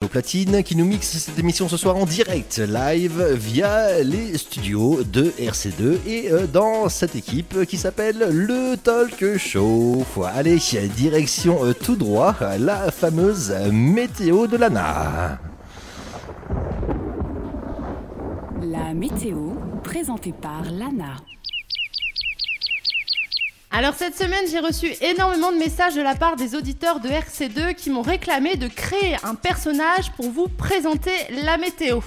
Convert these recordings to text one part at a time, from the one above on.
Au platine qui nous mixe cette émission ce soir en direct, live, via les studios de RC2 et dans cette équipe qui s'appelle le Talk Show. Allez, direction tout droit, la fameuse météo de Lana. La météo, présentée par Lana. Alors cette semaine, j'ai reçu énormément de messages de la part des auditeurs de RC2 qui m'ont réclamé de créer un personnage pour vous présenter la météo.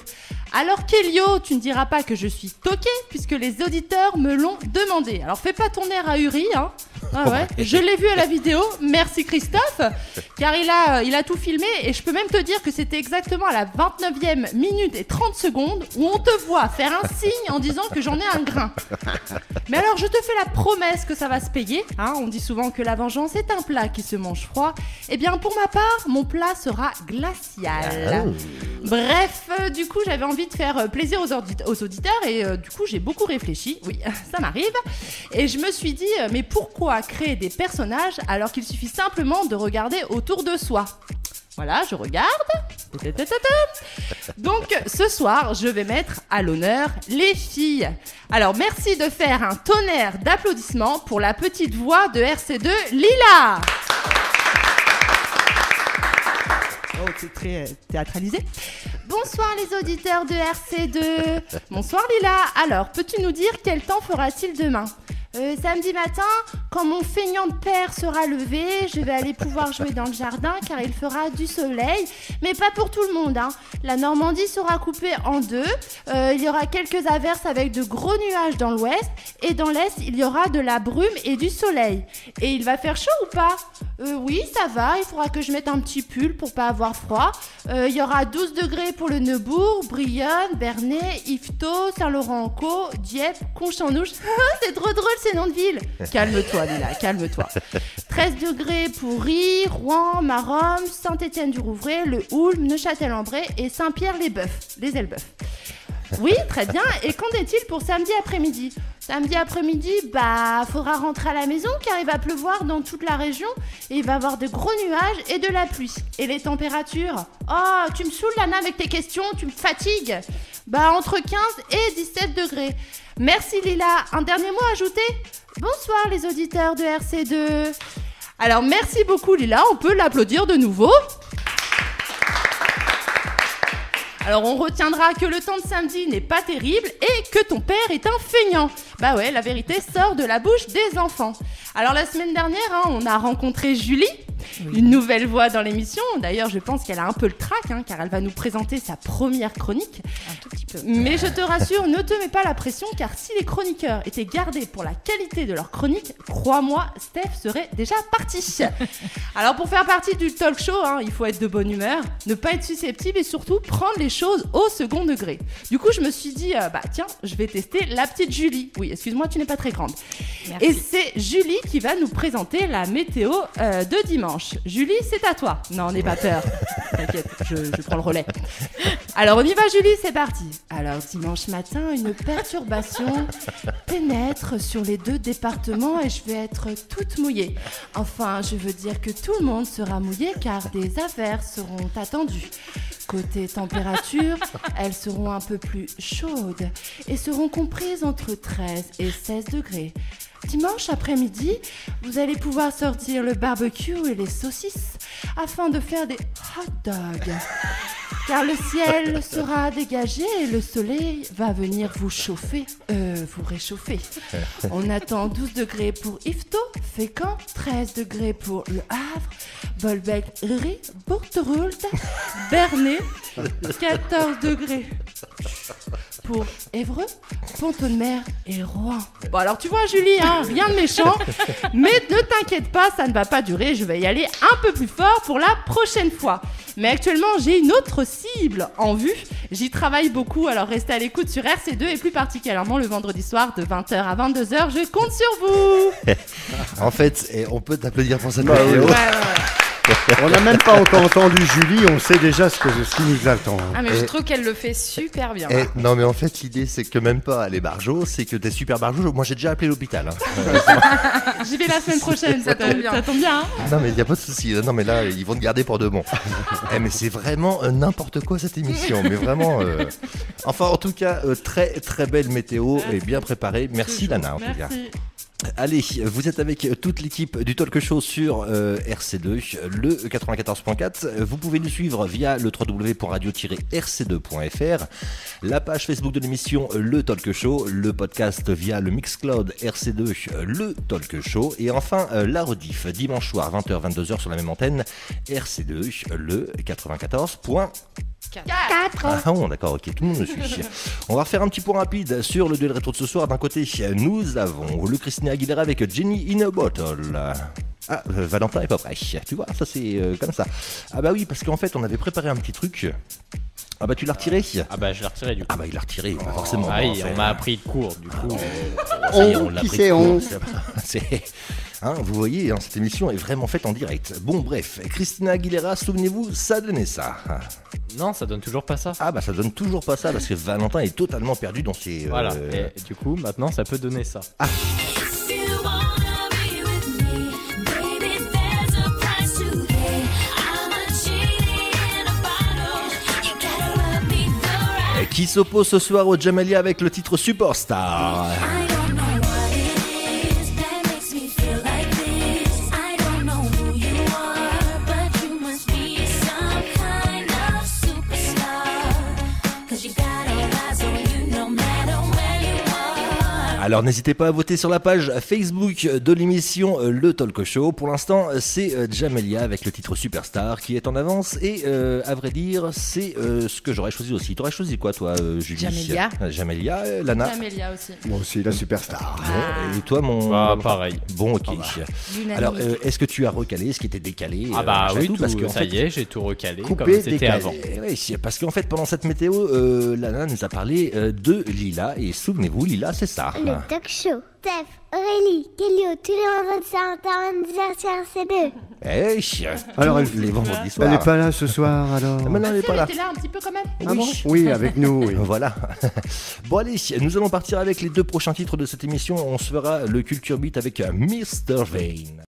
Alors Kélio, tu ne diras pas que je suis toquée puisque les auditeurs me l'ont demandé. Alors fais pas ton air ahuri, hein. Ah ouais, je l'ai vu à la vidéo, merci Christophe, car il a tout filmé et je peux même te dire que c'était exactement à la 29e minute et 30 secondes où on te voit faire un signe en disant que j'en ai un grain. Mais alors je te fais la promesse que ça va se payer, hein, on dit souvent que la vengeance est un plat qui se mange froid. Eh bien pour ma part, mon plat sera glacial. Bref, du coup j'avais envie de faire plaisir aux auditeurs et du coup j'ai beaucoup réfléchi, oui ça m'arrive, et je me suis dit mais pourquoi créer des personnages alors qu'il suffit simplement de regarder autour de soi. Voilà, je regarde. Donc ce soir, je vais mettre à l'honneur les filles. Alors merci de faire un tonnerre d'applaudissements pour la petite voix de RC2, Lila. Oh, c'est très théâtralisé. Bonsoir les auditeurs de RC2. Bonsoir Lila. Alors, peux-tu nous dire quel temps fera-t-il demain ? Samedi matin, quand mon feignant de père sera levé, je vais aller pouvoir jouer dans le jardin car il fera du soleil, mais pas pour tout le monde, hein. La Normandie sera coupée en deux, il y aura quelques averses avec de gros nuages dans l'ouest et dans l'est il y aura de la brume et du soleil. Et il va faire chaud ou pas ? Oui, ça va, il faudra que je mette un petit pull pour pas avoir froid. Il y aura 12 degrés pour le Neubourg, Brionne, Bernay, Yvetot, Saint-Laurent-en-Caux, Dieppe, Conche-en-Ouche. C'est trop drôle ces noms de villes. Calme-toi Lila, calme-toi. 13 degrés pour Ry, Rouen, Maromme, Saint-Étienne-du-Rouvray, Le Houlme, Neuchâtel-en-Bray et Saint-Pierre-les-Bœufs, les Elbeufs. Oui, très bien. Et qu'en est-il pour samedi après-midi ? Samedi après-midi, faudra rentrer à la maison car il va pleuvoir dans toute la région et il va y avoir de gros nuages et de la pluie. Et les températures ? Oh, tu me saoules Lana avec tes questions, tu me fatigues. Entre 15 et 17 degrés. Merci Lila. Un dernier mot à ajouter ? Bonsoir les auditeurs de RC2. Alors merci beaucoup Lila, on peut l'applaudir de nouveau. Alors on retiendra que le temps de samedi n'est pas terrible et que ton père est un feignant. Bah ouais, la vérité sort de la bouche des enfants. Alors la semaine dernière, on a rencontré Julie, une nouvelle voix dans l'émission. D'ailleurs, je pense qu'elle a un peu le trac, car elle va nous présenter sa première chronique. Un tout petit peu. Mais je te rassure, ne te mets pas la pression, car si les chroniqueurs étaient gardés pour la qualité de leur chronique, crois-moi, Steph serait déjà parti. Alors pour faire partie du talk show, il faut être de bonne humeur, ne pas être susceptible et surtout prendre les choses au second degré. Du coup, je me suis dit, tiens, je vais tester la petite Julie. Oui, excuse-moi, tu n'es pas très grande. Merci. Et c'est Julie qui va nous présenter la météo de dimanche. Julie, c'est à toi. Non, n'aie pas peur. T'inquiète, je prends le relais. Alors, on y va, Julie, c'est parti. Alors, dimanche matin, une perturbation pénètre sur les deux départements et je vais être toute mouillée. Enfin, je veux dire que tout le monde sera mouillé car des averses seront attendues. Côté température, elles seront un peu plus chaudes et seront comprises entre 13 et 16 degrés. Dimanche après-midi, vous allez pouvoir sortir le barbecue et les saucisses afin de faire des hot dogs. Car le ciel sera dégagé et le soleil va venir vous réchauffer. On attend 12 degrés pour Yvetot, Fécamp, 13 degrés pour Le Havre, Bolbec, Ry, Bourteroult, Bernay, 14 degrés pour Évreux, Pont-de-Mer et Rouen. Bon alors tu vois Julie, rien de méchant, mais ne t'inquiète pas, ça ne va pas durer, je vais y aller un peu plus fort pour la prochaine fois. Mais actuellement j'ai une autre cible en vue, j'y travaille beaucoup, alors restez à l'écoute sur RC2 et plus particulièrement le vendredi soir de 20h à 22h, je compte sur vous. En fait, on peut t'applaudir pour cette vidéo. Ouais. On n'a même pas encore entendu Julie, on sait déjà ce qui nous attend. Ah mais je trouve qu'elle le fait super bien. Non mais en fait l'idée c'est que même pas les barjots, c'est que t'es super barjots. Moi j'ai déjà appelé l'hôpital. J'y vais la semaine prochaine, Ça tombe bien. Ça tombe bien, hein. Non mais y a pas de souci. Non mais là ils vont te garder pour de bon. Mais c'est vraiment n'importe quoi cette émission. Mais vraiment. Enfin en tout cas très très belle météo et bien préparée. Merci Lana en tout cas. Merci. Allez, vous êtes avec toute l'équipe du Talk Show sur RC2, le 94.4. Vous pouvez nous suivre via le www.radio-rc2.fr, la page Facebook de l'émission Le Talk Show, le podcast via le Mixcloud RC2, le Talk Show, et enfin la rediff dimanche soir 20h-22h sur la même antenne RC2, le 94.4. Ah bon, d'accord, ok, tout le monde me suit. On va refaire un petit point rapide sur le duel rétro de ce soir. D'un côté, nous avons le Christina Aguilera avec Jenny in a Bottle. Ah, Valentin est pas prêt. Tu vois, ça c'est comme ça. Ah bah oui, parce qu'en fait, on avait préparé un petit truc. Ah bah tu l'as retiré? Ah bah je l'ai retiré du coup. Ah bah il l'a retiré, bah forcément. Ah oui, on m'a appris de cours du coup. Ça y est, On, l'a qui pris c'est de on court. C'est- Hein, vous voyez, hein, cette émission est vraiment faite en direct. Bon bref, Christina Aguilera, souvenez-vous, ça donnait ça. Non, ça donne toujours pas ça. Ah bah ça donne toujours pas ça parce que Valentin est totalement perdu dans ses... Voilà, et du coup maintenant ça peut donner ça. Qui s'oppose ce soir au Jamelia avec le titre Superstar. Alors n'hésitez pas à voter sur la page Facebook de l'émission Le Talk Show. Pour l'instant, c'est Jamelia avec le titre Superstar qui est en avance. Et à vrai dire, c'est ce que j'aurais choisi aussi. T'aurais choisi quoi toi, Julie? Jamelia. Jamelia, Lana. Amélia aussi. Moi aussi, la superstar. Bon, et toi mon... Bah pareil. Bon ok. Dynamique. Alors est-ce que tu as recalé ce qui était décalé? Ah bah machin oui, tout, tout, parce que, en ça fait, y est, j'ai tout recalé coupé, comme c'était décalé. avant. Oui, parce qu'en fait, pendant cette météo, Lana nous a parlé de Lila. Et souvenez-vous, Lila, c'est ça. Le talk show. Steph, Aurélie, Kelly, tous les vendredis soirs sur RC2. Eh oui. Alors, les vendredis Elle soirs. n'est pas là ce soir alors. Ah, maintenant, elle n'est Si, pas elle là. était là un petit peu quand même. Ah bon Oui, avec nous, oui. Voilà. Bon allez, nous allons partir avec les deux prochains titres de cette émission. On se fera le Culture Beat avec Mr. Vane.